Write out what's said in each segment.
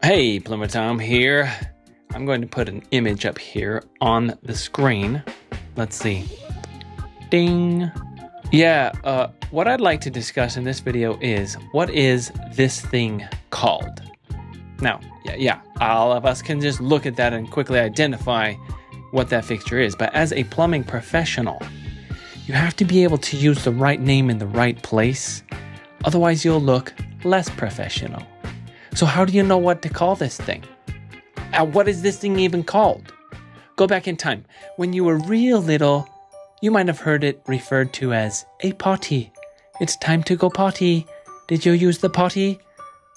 Hey, Plumber Tom here. I'm going to put an image up here on the screen. Let's see. Ding. Yeah, what I'd like to discuss in this video is, what is this thing called? Now, yeah, all of us can just look at that and quickly identify what that fixture is. But as a plumbing professional, you have to be able to use the right name in the right place. Otherwise, you'll look less professional. So how do you know what to call this thing? What is this thing even called? Go back in time. When you were real little, you might have heard it referred to as a potty. It's time to go potty. Did you use the potty?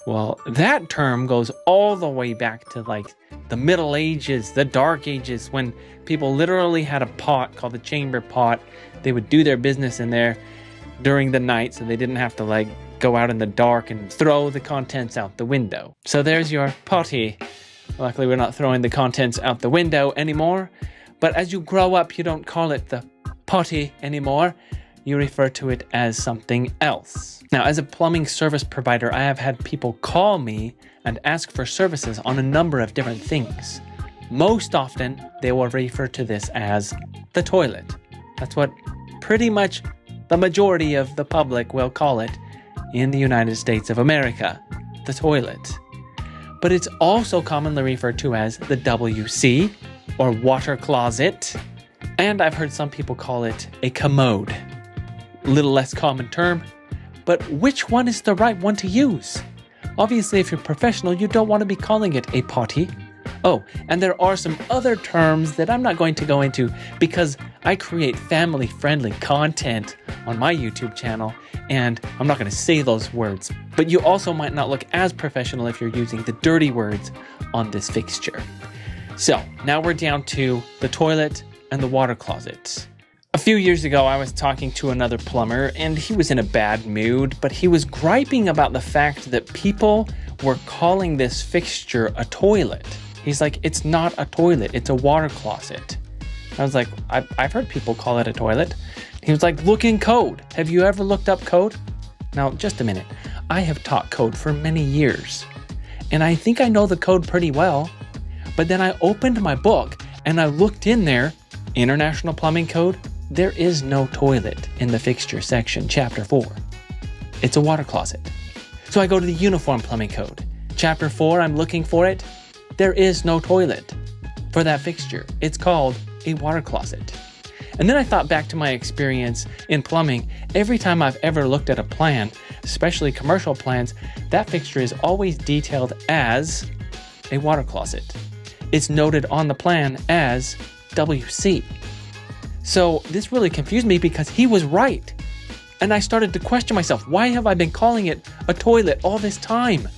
Well, that term goes all the way back to like the Middle Ages, the Dark Ages, when people literally had a pot called the chamber pot. They would do their business in there during the night so they didn't have to like go out in the dark and throw the contents out the window. So there's your potty. Luckily, we're not throwing the contents out the window anymore. But as you grow up, you don't call it the potty anymore. You refer to it as something else. Now, as a plumbing service provider, I have had people call me and ask for services on a number of different things. Most often, they will refer to this as the toilet. That's what pretty much the majority of the public will call it in the United States of America, the toilet. But it's also commonly referred to as the WC, or water closet. And I've heard some people call it a commode. A little less common term, but which one is the right one to use? Obviously, if you're professional, you don't want to be calling it a potty. Oh, and there are some other terms that I'm not going to go into because I create family-friendly content on my YouTube channel, and I'm not going to say those words. But you also might not look as professional if you're using the dirty words on this fixture. So, now we're down to the toilet and the water closet. A few years ago, I was talking to another plumber, and he was in a bad mood, but he was griping about the fact that people were calling this fixture a toilet. He's like, it's not a toilet, it's a water closet. I was like, I've heard people call it a toilet. He was like, look in code. Have you ever looked up code? Now, just a minute. I have taught code for many years, and I think I know the code pretty well. But then I opened my book and I looked in there, International Plumbing Code. There is no toilet in the fixture section, chapter 4. It's a water closet. So I go to the Uniform Plumbing Code. Chapter 4, I'm looking for it. There is no toilet for that fixture. It's called a water closet. And then I thought back to my experience in plumbing. Every time I've ever looked at a plan, especially commercial plans, that fixture is always detailed as a water closet. It's noted on the plan as WC. So this really confused me because he was right. And I started to question myself, why have I been calling it a toilet all this time?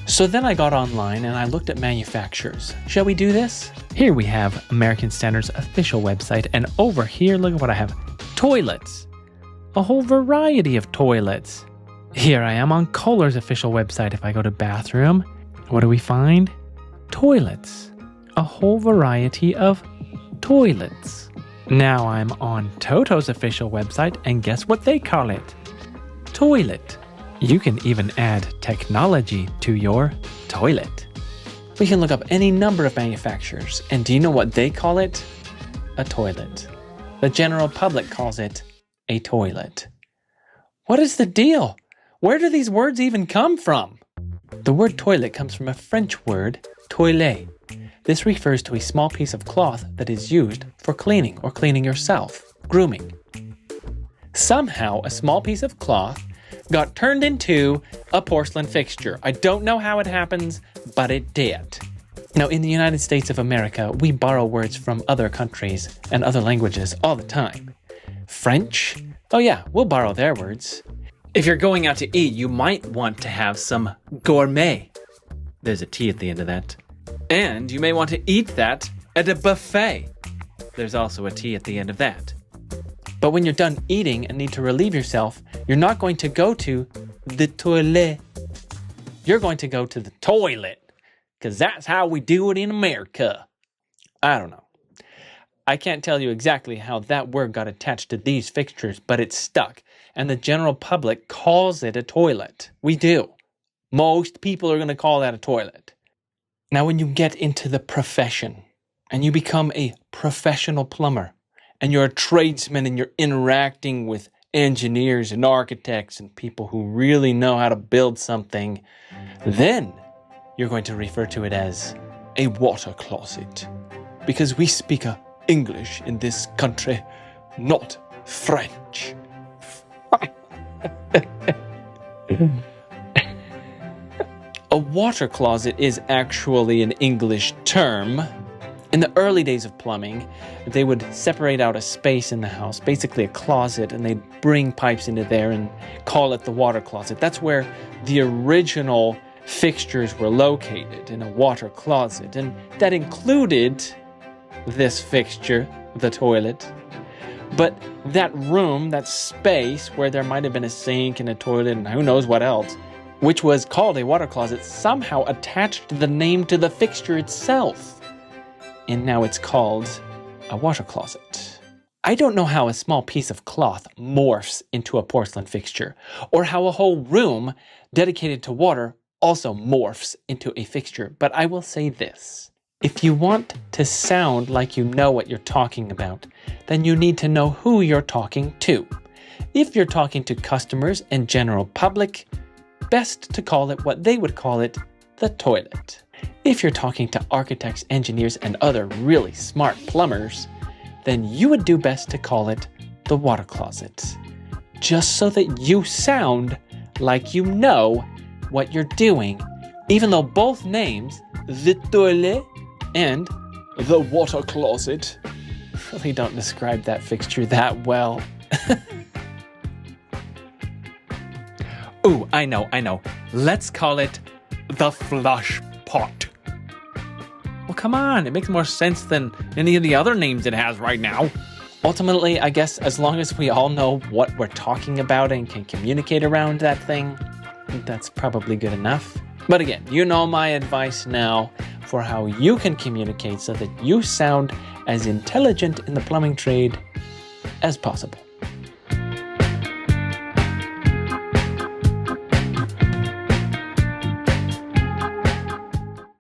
So then I got online and I looked at manufacturers. Shall we do this? Here we have American Standard's official website, and over here, look at what I have. Toilets. A whole variety of toilets. Here I am on Kohler's official website. If I go to bathroom, what do we find? Toilets. A whole variety of toilets. Now I'm on Toto's official website, and guess what they call it? Toilet. You can even add technology to your toilet. We can look up any number of manufacturers, and do you know what they call it? A toilet. The general public calls it a toilet. What is the deal? Where do these words even come from? The word toilet comes from a French word, toilet. This refers to a small piece of cloth that is used for cleaning or cleaning yourself, grooming. Somehow, a small piece of cloth got turned into a porcelain fixture. I don't know how it happens, but it did. Now, in the United States of America, we borrow words from other countries and other languages all the time. French? Oh yeah, we'll borrow their words. If you're going out to eat, you might want to have some gourmet. There's a T at the end of that. And you may want to eat that at a buffet. There's also a T at the end of that. But when you're done eating and need to relieve yourself, you're not going to go to the toilet. You're going to go to the toilet, because that's how we do it in America. I don't know. I can't tell you exactly how that word got attached to these fixtures, but it's stuck, and the general public calls it a toilet. We do. Most people are going to call that a toilet. Now, when you get into the profession and you become a professional plumber and you're a tradesman and you're interacting with engineers and architects and people who really know how to build something, then you're going to refer to it as a water closet, because we speak English in this country, not French. A water closet is actually an English term. In the early days of plumbing, they would separate out a space in the house, basically a closet, and they'd bring pipes into there and call it the water closet. That's where the original fixtures were located, in a water closet, and that included this fixture, the toilet. But that room, that space where there might have been a sink and a toilet and who knows what else, which was called a water closet, somehow attached the name to the fixture itself. And now it's called a water closet. I don't know how a small piece of cloth morphs into a porcelain fixture, or how a whole room dedicated to water also morphs into a fixture, but I will say this. If you want to sound like you know what you're talking about, then you need to know who you're talking to. If you're talking to customers and general public, best to call it what they would call it, the toilet. If you're talking to architects, engineers, and other really smart plumbers, then you would do best to call it the water closet, just so that you sound like you know what you're doing, even though both names, the toilet and the water closet, really don't describe that fixture that well. Ooh, I know. Let's call it the flush pot. Well, come on, it makes more sense than any of the other names it has right now. Ultimately, I guess as long as we all know what we're talking about and can communicate around that thing, I think that's probably good enough. But again, you know my advice now for how you can communicate so that you sound as intelligent in the plumbing trade as possible.